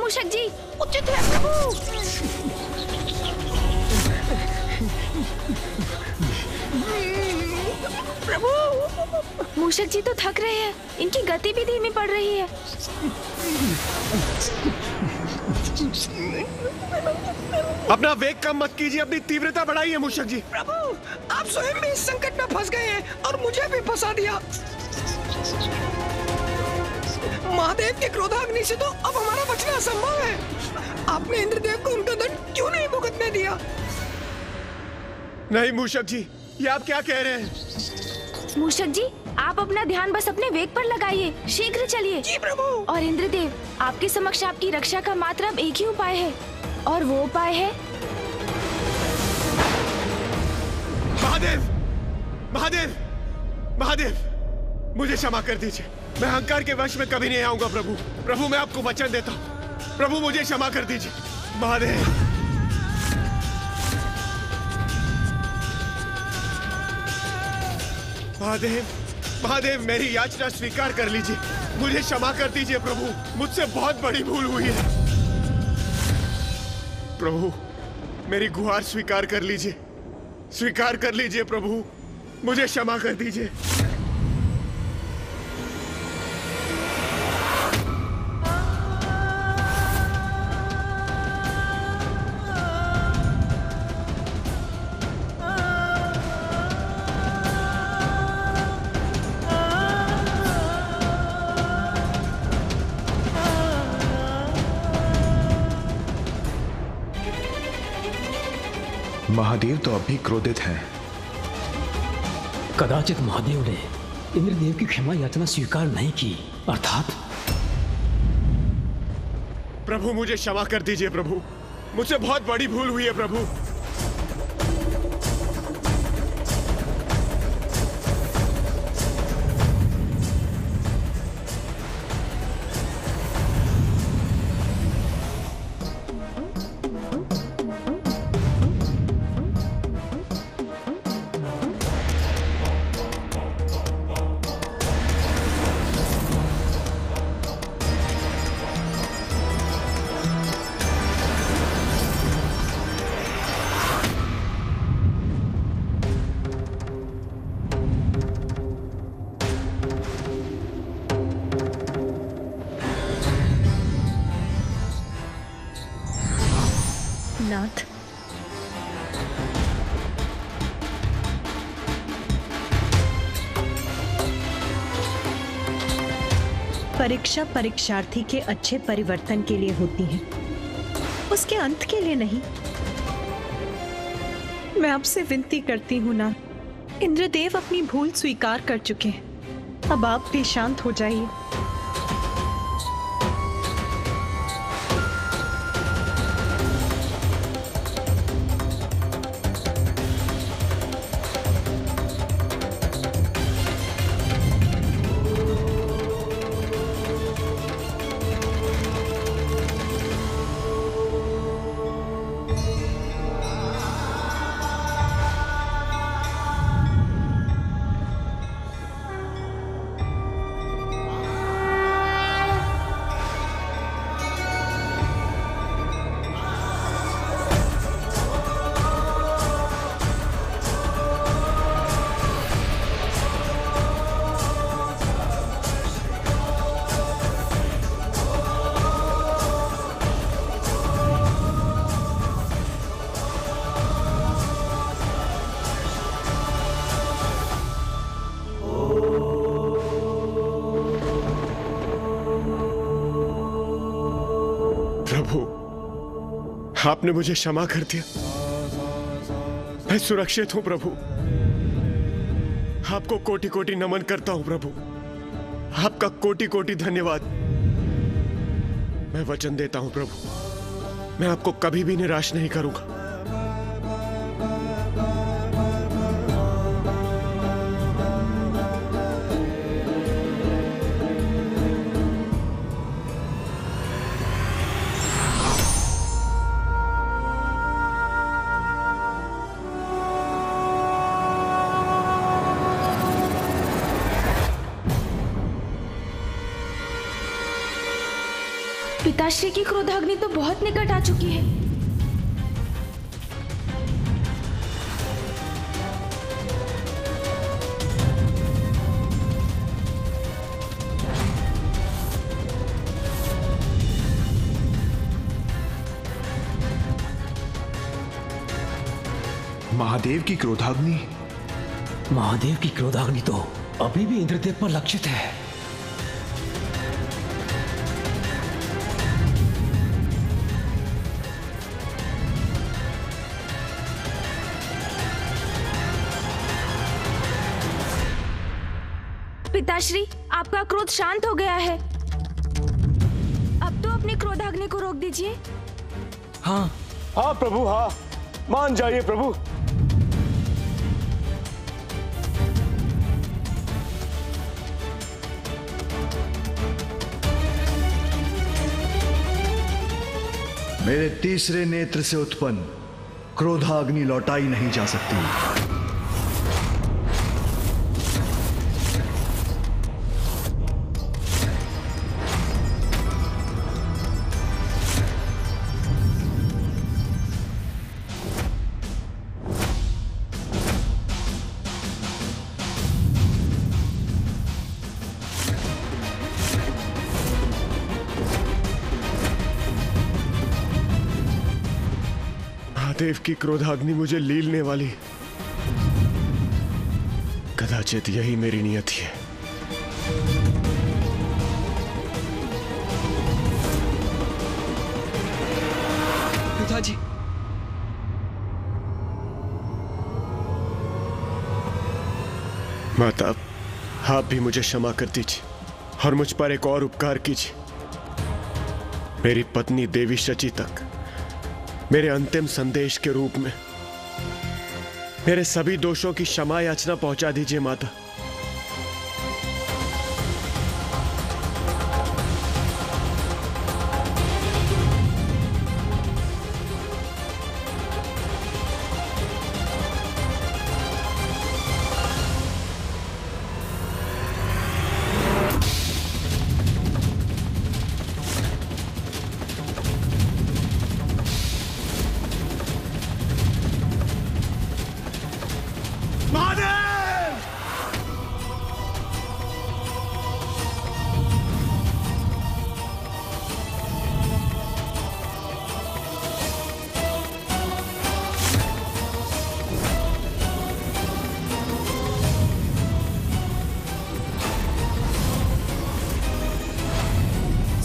मूषक जी, उचित है प्रभु। प्रभु, मूषक जी तो थक रहे हैं, इनकी गति भी धीमी पड़ रही है। अपना वेग कम मत कीजिए, अपनी तीव्रता बढ़ाइए मूषक जी। प्रभु, आप स्वयं भी इस संकट में फंस गए हैं और मुझे भी फंसा दिया। महादेव के क्रोधाग्नि से तो अब हमारा बचना असंभव है। आपने इंद्रदेव को उनका दंड क्यों नहीं भुगतने दिया? नहीं मूषक जी, ये आप क्या कह रहे हैं? मूषक जी, आप अपना ध्यान बस अपने वेग पर लगाइए, शीघ्र चलिए। जी प्रभु। और इंद्रदेव, आपके समक्ष आपकी रक्षा का मात्र अब एक ही उपाय है, और वो उपाय है महादेव, महादेव, महादेव, मुझे क्षमा कर दीजिए। मैं अहंकार के वश में कभी नहीं आऊंगा प्रभु। प्रभु, मैं आपको वचन देता हूँ। प्रभु, मुझे क्षमा कर दीजिए। महादेव, महादेव, महादेव, मेरी याचना स्वीकार कर लीजिए। मुझे क्षमा कर दीजिए प्रभु, मुझसे बहुत बड़ी भूल हुई है। प्रभु, मेरी गुहार स्वीकार कर लीजिए, स्वीकार कर लीजिए प्रभु, मुझे क्षमा कर दीजिए। महादेव तो अभी क्रोधित हैं। कदाचित महादेव ने इंद्रदेव की क्षमा याचना स्वीकार नहीं की, अर्थात। प्रभु, मुझे क्षमा कर दीजिए प्रभु, मुझसे बहुत बड़ी भूल हुई है प्रभु। नाथ, परीक्षा परीक्षार्थी के अच्छे परिवर्तन के लिए होती है, उसके अंत के लिए नहीं। मैं आपसे विनती करती हूँ नाथ, इंद्रदेव अपनी भूल स्वीकार कर चुके हैं, अब आप भी शांत हो जाइए। आपने मुझे क्षमा कर दिया, मैं सुरक्षित हूं प्रभु। आपको कोटि कोटि नमन करता हूं प्रभु, आपका कोटि कोटि धन्यवाद। मैं वचन देता हूं प्रभु, मैं आपको कभी भी निराश नहीं करूंगा। पिताश्री की क्रोधाग्नि तो बहुत निकट आ चुकी है। महादेव की क्रोधाग्नि? महादेव की क्रोधाग्नि तो अभी भी इंद्रदेव पर लक्षित है। पिताश्री, आपका क्रोध शांत हो गया है। अब तो अपनी क्रोधाग्नि को रोक दीजिए। हाँ हाँ प्रभु, हाँ, मान जाइए प्रभु। मेरे तीसरे नेत्र से उत्पन्न क्रोधाग्नि लौटाई नहीं जा सकती। महादेव की क्रोधाग्नि मुझे लीलने वाली, कदाचित यही मेरी नियति है। पिताजी, माता, आप भी मुझे क्षमा कर दीजिए और मुझ पर एक और उपकार कीजिए। मेरी पत्नी देवी शची तक मेरे अंतिम संदेश के रूप में मेरे सभी दोषों की क्षमा याचना पहुंचा दीजिए माता।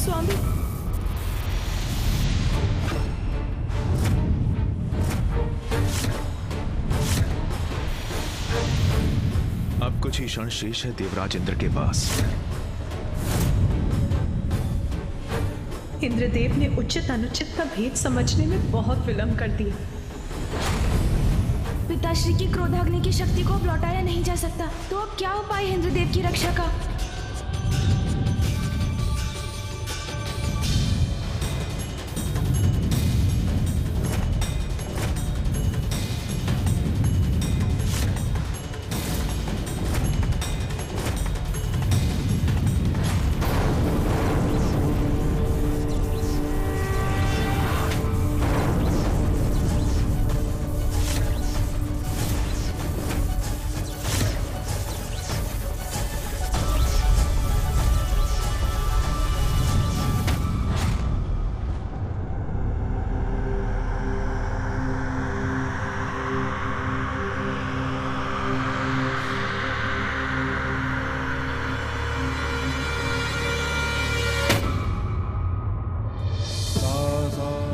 स्वामी, अब कुछ ही क्षण शेष है देवराज इंद्र के पास। इंद्रदेव ने उचित अनुचित का भेद समझने में बहुत विलंब कर दिया। पिताश्री की क्रोधाग्नि की शक्ति को अब लौटाया नहीं जा सकता, तो अब क्या उपाय है इंद्रदेव की रक्षा का?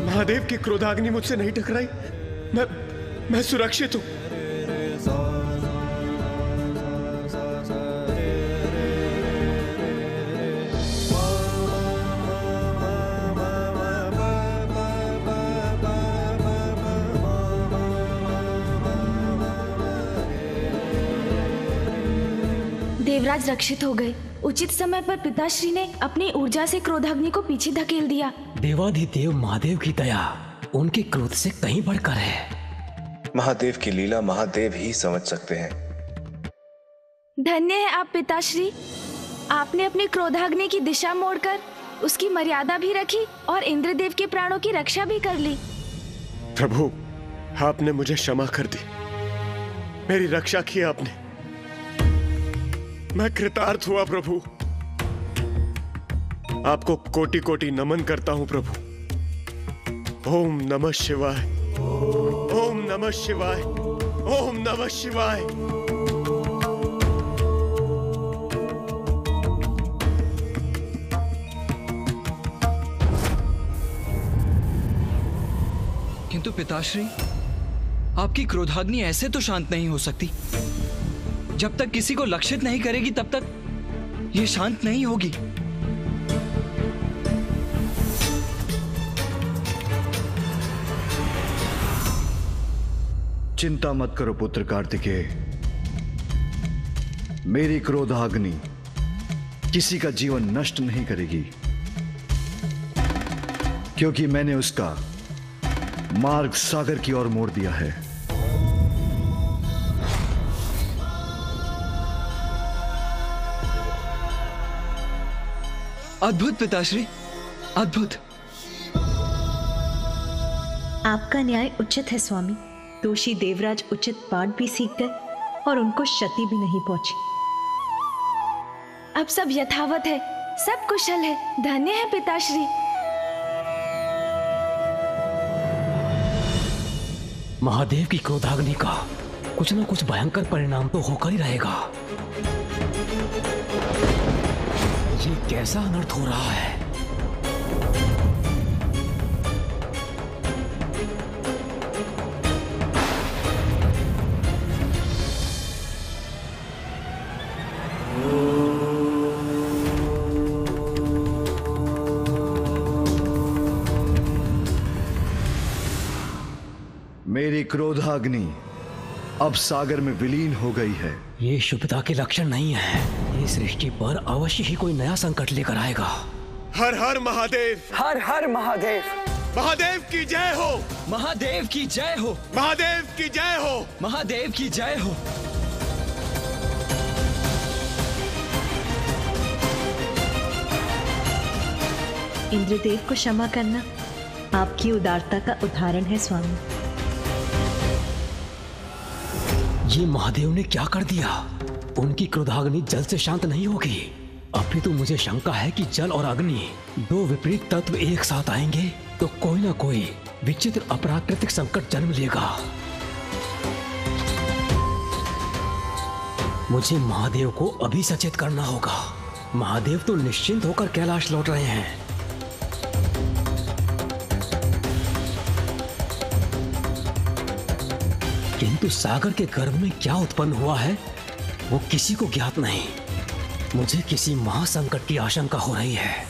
महादेव की क्रोधाग्नि मुझसे नहीं टकराई। मैं सुरक्षित हूं। देवराज रक्षित हो गए। उचित समय पर पिताश्री ने अपनी ऊर्जा से क्रोधाग्नि को पीछे धकेल दिया। देवाधिदेव महादेव की दया उनके क्रोध से कहीं बढ़कर है। महादेव की लीला महादेव ही समझ सकते हैं। धन्य है आप पिताश्री, आपने अपनी क्रोधाग्नि की दिशा मोड़कर उसकी मर्यादा भी रखी और इंद्रदेव के प्राणों की रक्षा भी कर ली। प्रभु, आपने मुझे क्षमा कर दी, मेरी रक्षा की आपने। मैं कृतार्थ हुआ प्रभु। आपको कोटि कोटि नमन करता हूं प्रभु। ओम नमः शिवाय, ओम नमः शिवाय, ओम नमः शिवाय। किंतु पिताश्री, आपकी क्रोधाग्नि ऐसे तो शांत नहीं हो सकती। जब तक किसी को लक्षित नहीं करेगी तब तक ये शांत नहीं होगी। चिंता मत करो पुत्र कार्तिकेय, मेरी क्रोधाग्नि किसी का जीवन नष्ट नहीं करेगी, क्योंकि मैंने उसका मार्ग सागर की ओर मोड़ दिया है। अद्भुत पिताश्री, अद्भुत। आपका न्याय उचित है स्वामी। दोषी देवराज उचित पाठ भी सीख गए और उनको क्षति भी नहीं पहुंची। अब सब यथावत है, सब कुशल है। धन्य है पिताश्री। महादेव की क्रोधाग्नि का कुछ न कुछ भयंकर परिणाम तो होकर ही रहेगा। ये कैसा अनर्थ हो रहा है? मेरी क्रोधाग्नि अब सागर में विलीन हो गई है। ये शुभता के लक्षण नहीं है। ये सृष्टि पर अवश्य ही कोई नया संकट लेकर आएगा। हर हर महादेव, हर हर महादेव। महादेव की जय हो, महादेव की जय हो, महादेव की जय हो, महादेव की जय हो। इंद्रदेव को क्षमा करना आपकी उदारता का उदाहरण है स्वामी। ये महादेव ने क्या कर दिया? उनकी क्रोधाग्नि जल से शांत नहीं होगी। अभी तो मुझे शंका है कि जल और अग्नि दो विपरीत तत्व एक साथ आएंगे तो कोई ना कोई विचित्र अप्राकृतिक संकट जन्म लेगा। मुझे महादेव को अभी सचेत करना होगा। महादेव तो निश्चिंत होकर कैलाश लौट रहे हैं। किंतु सागर के गर्भ में क्या उत्पन्न हुआ है वो किसी को ज्ञात नहीं। मुझे किसी महासंकट की आशंका हो रही है।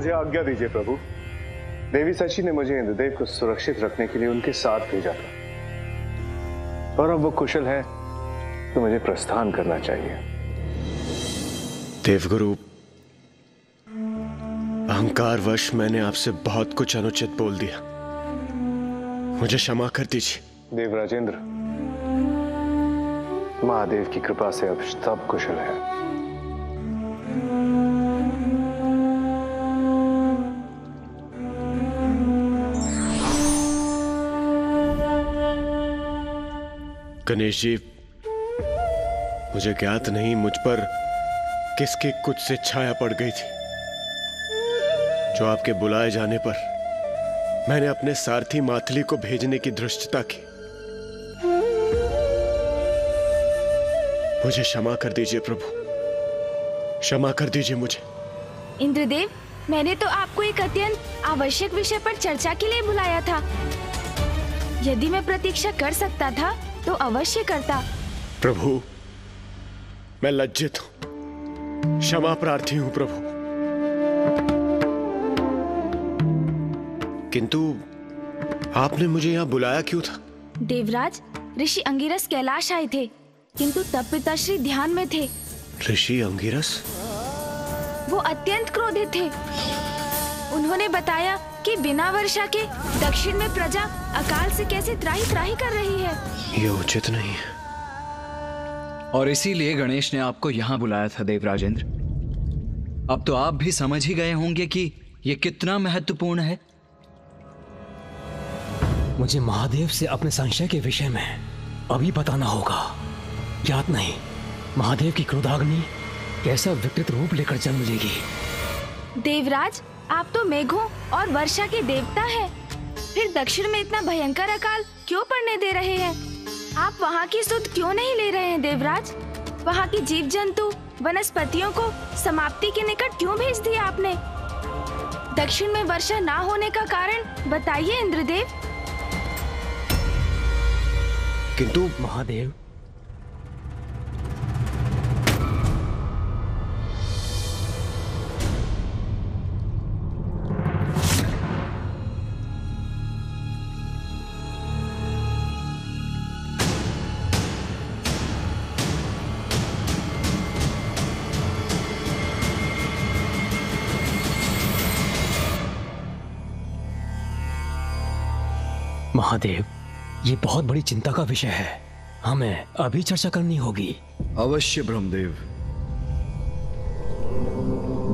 मुझे आज्ञा दीजिए प्रभु। देवी सची ने मुझे इंद्रदेव को सुरक्षित रखने के लिए उनके साथ भेजा था, और अब वो कुशल है तो मुझे प्रस्थान करना चाहिए। देवगुरु, अहंकारवश मैंने आपसे बहुत कुछ अनुचित बोल दिया, मुझे क्षमा कर दीजिए। देवराजेंद्र, महादेव की कृपा से अब सब कुशल है। गणेश जी, मुझे ज्ञात नहीं मुझ पर किसकी कुछ से छाया पड़ गई थी, जो आपके बुलाए जाने पर मैंने अपने सारथी माथली को भेजने की धृष्टता की। मुझे क्षमा कर दीजिए प्रभु, क्षमा कर दीजिए मुझे। इंद्रदेव, मैंने तो आपको एक अत्यंत आवश्यक विषय पर चर्चा के लिए बुलाया था। यदि मैं प्रतीक्षा कर सकता था तो अवश्य करता। प्रभु, मैं लज्जित हूं, क्षमा प्रार्थी हूं प्रभु। किंतु आपने मुझे यहां बुलाया क्यों था? देवराज, ऋषि अंगिरस कैलाश आए थे, किंतु तब पिताश्री ध्यान में थे। ऋषि अंगिरस? वो अत्यंत क्रोधित थे। उन्होंने बताया कि बिना वर्षा के दक्षिण में प्रजा अकाल से कैसे त्राही त्राही कर रही है। ये उचित नहीं है। और इसीलिए गणेश ने आपको यहाँ बुलाया था देवराजेंद्र। अब तो आप भी समझ ही गए होंगे कि ये कितना महत्वपूर्ण है। मुझे महादेव से अपने संशय के विषय में अभी बताना होगा। याद नहीं, महादेव की क्रोधाग्नि कैसा विकृत रूप लेकर जन्म लेगी। देवराज, आप तो मेघों और वर्षा के देवता हैं। फिर दक्षिण में इतना भयंकर अकाल क्यों पड़ने दे रहे हैं? आप वहाँ की सुध क्यों नहीं ले रहे हैं देवराज? वहाँ की जीव जंतु वनस्पतियों को समाप्ति के निकट क्यों भेज दिया आपने? दक्षिण में वर्षा ना होने का कारण बताइए इंद्रदेव। किंतु महादेव, महादेव, ये बहुत बड़ी चिंता का विषय है, हमें अभी चर्चा करनी होगी। अवश्य ब्रह्मदेव।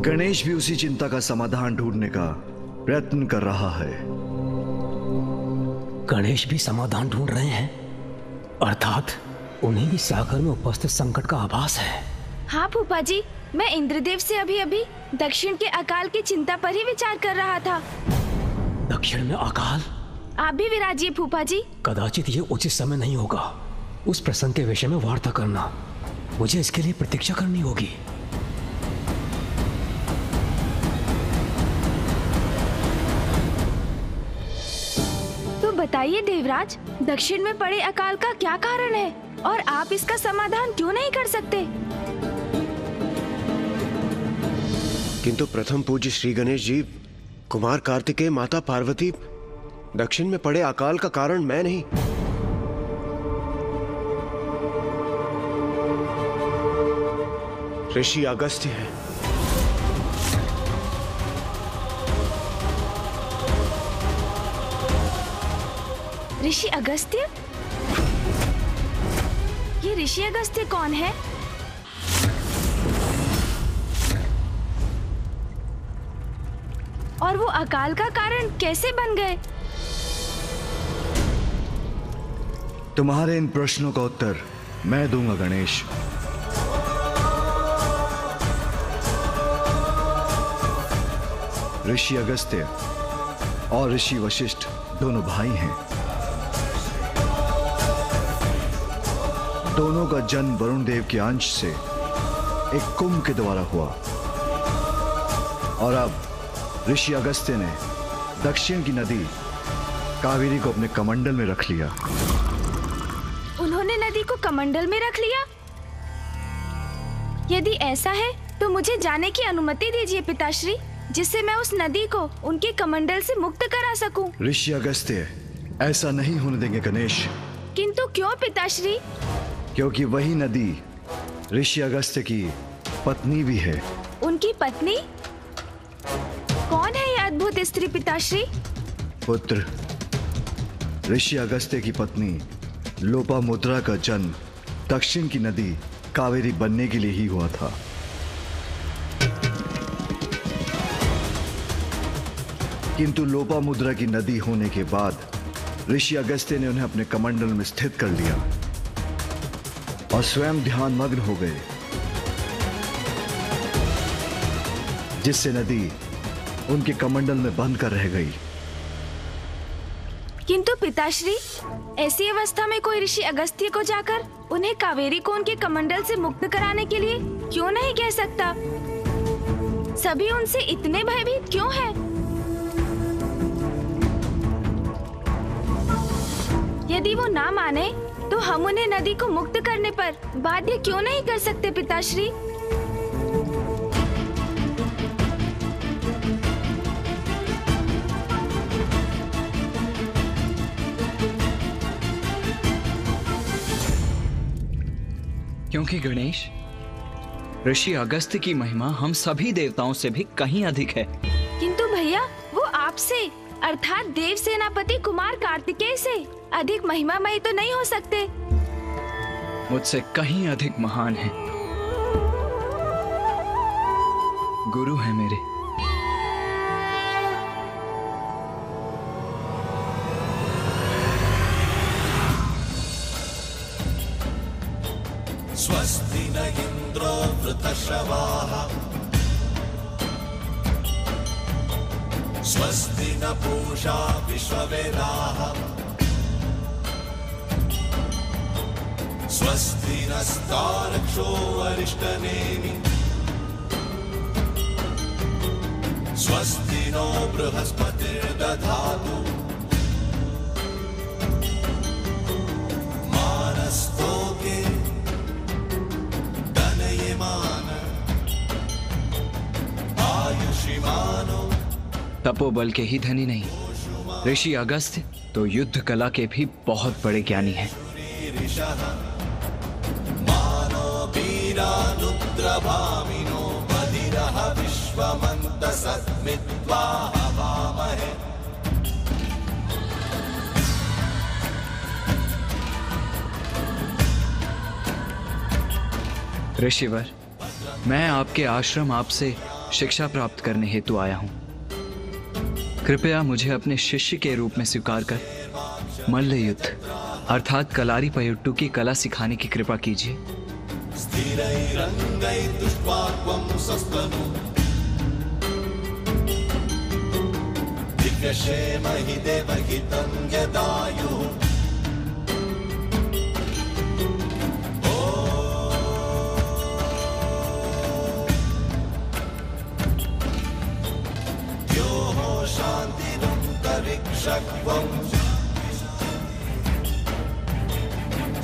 गणेश भी उसी चिंता का समाधान ढूंढने का प्रयत्न कर रहा है। गणेश भी समाधान ढूंढ रहे हैं, अर्थात उन्हें भी सागर में उपस्थित संकट का आभास है। हाँ फूफा जी, मैं इंद्रदेव से अभी अभी दक्षिण के अकाल की चिंता पर ही विचार कर रहा था। दक्षिण में अकाल? आप भी विराजिए फूफा जी। कदाचित ये उचित समय नहीं होगा उस प्रसंग के विषय में वार्ता करना। मुझे इसके लिए प्रतीक्षा करनी होगी। तो बताइए देवराज, दक्षिण में पड़े अकाल का क्या कारण है और आप इसका समाधान क्यों नहीं कर सकते? किंतु प्रथम पूज्य श्री गणेश जी, कुमार कार्तिकेय, माता पार्वती, दक्षिण में पड़े अकाल का कारण मैं नहीं। ऋषि अगस्त्य है। ऋषि अगस्त्य? ये ऋषि अगस्त्य कौन है? और वो अकाल का कारण कैसे बन गए? तुम्हारे इन प्रश्नों का उत्तर मैं दूंगा गणेश। ऋषि अगस्त्य और ऋषि वशिष्ठ दोनों भाई हैं। दोनों का जन्म वरुण देव के अंश से एक कुंभ के द्वारा हुआ, और अब ऋषि अगस्त्य ने दक्षिण की नदी कावेरी को अपने कमंडल में रख लिया। उन्होंने नदी को कमंडल में रख लिया? यदि ऐसा है तो मुझे जाने की अनुमति दीजिए पिताश्री। जिससे मैं उस नदी को उनके कमंडल से मुक्त करा सकूं। ऋषि अगस्त्य ऐसा नहीं होने देंगे गणेश। किंतु क्यों पिताश्री? क्योंकि वही नदी ऋषि अगस्त्य की पत्नी भी है। उनकी पत्नी? कौन है यह अद्भुत स्त्री पिताश्री? पुत्र, ऋषि अगस्त्य की पत्नी लोपामुद्रा का जन्म दक्षिण की नदी कावेरी बनने के लिए ही हुआ था। किंतु लोपामुद्रा की नदी होने के बाद ऋषि अगस्त्य ने उन्हें अपने कमंडल में स्थित कर लिया और स्वयं ध्यान मग्न हो गए, जिससे नदी उनके कमंडल में बंद कर रह गई। किंतु पिताश्री, ऐसी अवस्था में कोई ऋषि अगस्त्य को जाकर उन्हें कावेरी को उनके कमंडल से मुक्त कराने के लिए क्यों नहीं कह सकता? सभी उनसे इतने भयभीत क्यों हैं? यदि वो ना माने तो हम उन्हें नदी को मुक्त करने पर बाध्य क्यों नहीं कर सकते पिताश्री? क्योंकि गणेश, ऋषि अगस्त्य की महिमा हम सभी देवताओं से भी कहीं अधिक है। किंतु भैया, वो आपसे अर्थात देव सेनापति कुमार कार्तिकेय से अधिक महिमामयी तो नहीं हो सकते। मुझसे कहीं अधिक महान है, गुरु है मेरे। स्वस्ति न इंद्रो वृतश्रवाः स्वस्ति न पूषा विश्ववेदाः स्वस्ति नस्तार्क्ष्यो अरिष्टनेमिः स्वस्ति नो बृहस्पतिर्दधातु मानस्तोके दनयमान आयुषिमानो। तपोबल के ही धनी नहीं, ऋषि अगस्त्य तो युद्ध कला के भी बहुत बड़े ज्ञानी हैं। मानो वीरानुद्रभामिनो बधिरः विश्वमन्तसस्मित्वा हवामहे। ऋषिवर, मैं आपके आश्रम आपसे शिक्षा प्राप्त करने हेतु आया हूँ। कृपया मुझे अपने शिष्य के रूप में स्वीकार कर मल्ल युद्ध अर्थात कलारी पयट्टू की कला सिखाने की कृपा कीजिए।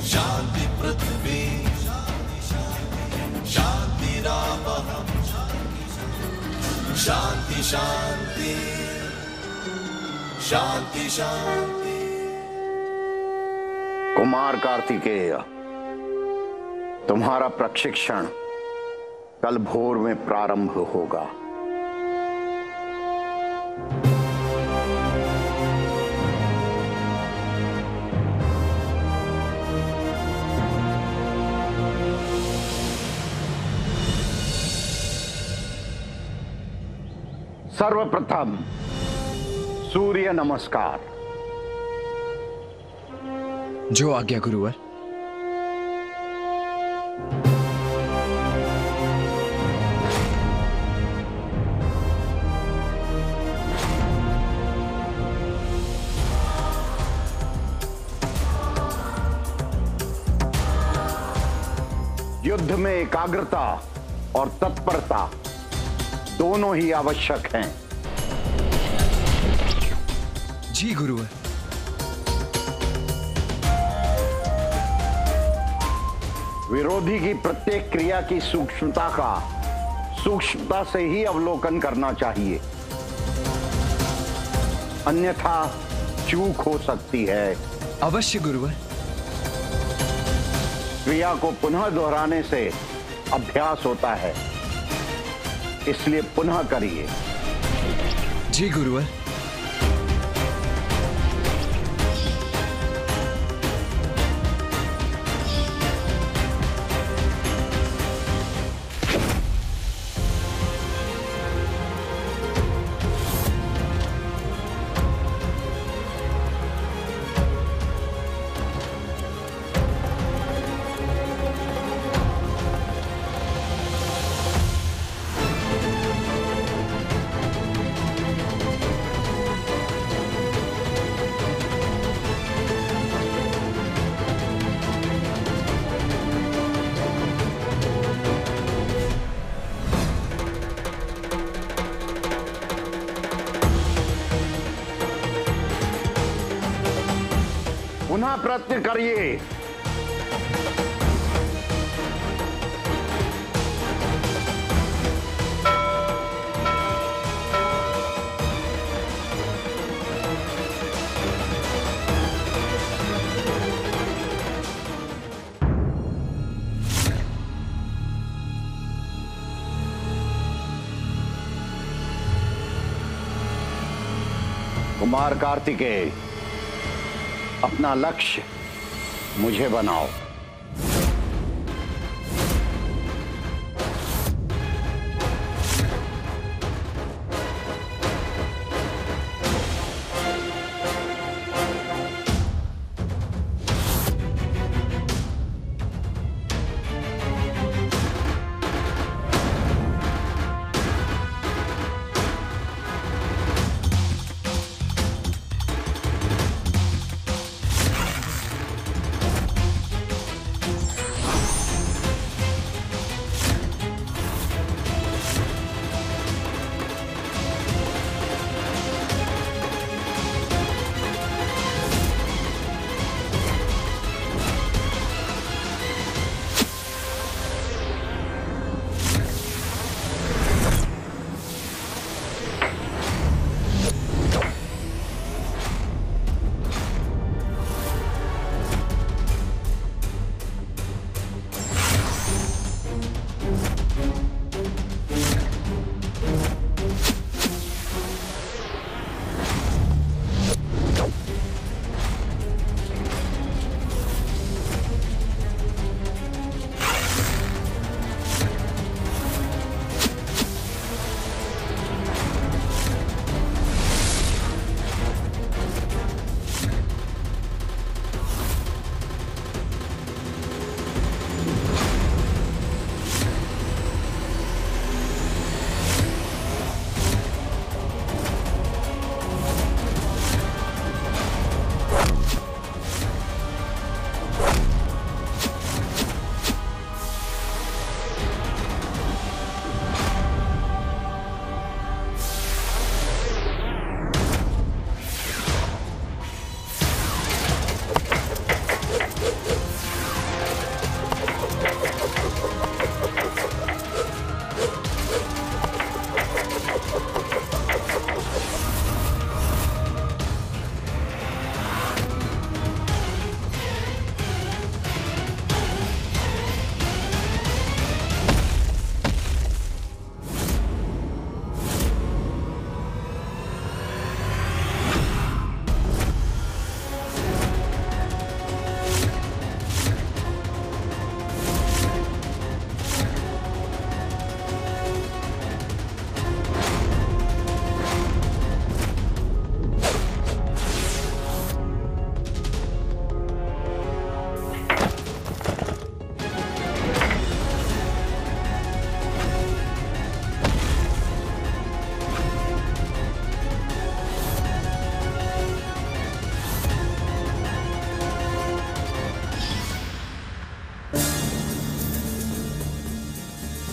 शांति पृथ्वी शांति रावः शांति शांति शांति शांति। कुमार कार्तिकेय, तुम्हारा प्रशिक्षण कल भोर में प्रारंभ होगा। सर्वप्रथम सूर्य नमस्कार। जो आज्ञा गुरुवर। युद्ध में एकाग्रता और तत्परता दोनों ही आवश्यक हैं। जी गुरुवर। विरोधी की प्रत्येक क्रिया की सूक्ष्मता का सूक्ष्मता से ही अवलोकन करना चाहिए, अन्यथा चूक हो सकती है। अवश्य गुरुवर। क्रिया को पुनः दोहराने से अभ्यास होता है, इसलिए पुनः करिए। जी गुरुवर। पुनः प्रयत्न करिए। कुमार कार्तिकेय, अपना लक्ष्य मुझे बनाओ।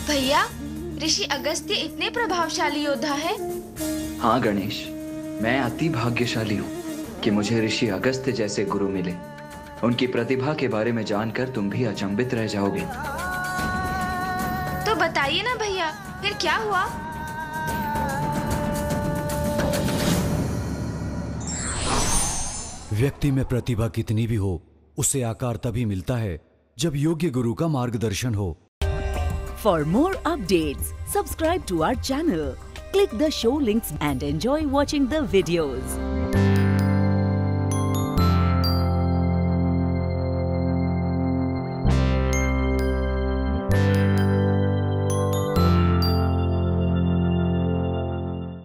भैया, ऋषि अगस्त्य इतने प्रभावशाली योद्धा है? हाँ गणेश, मैं अति भाग्यशाली हूँ कि मुझे ऋषि अगस्त्य जैसे गुरु मिले। उनकी प्रतिभा के बारे में जानकर तुम भी अचंभित रह जाओगे। तो बताइए ना भैया, फिर क्या हुआ? व्यक्ति में प्रतिभा कितनी भी हो, उसे आकार तभी मिलता है जब योग्य गुरु का मार्गदर्शन हो। For more updates, subscribe to our channel, click the show links and enjoy watching the videos.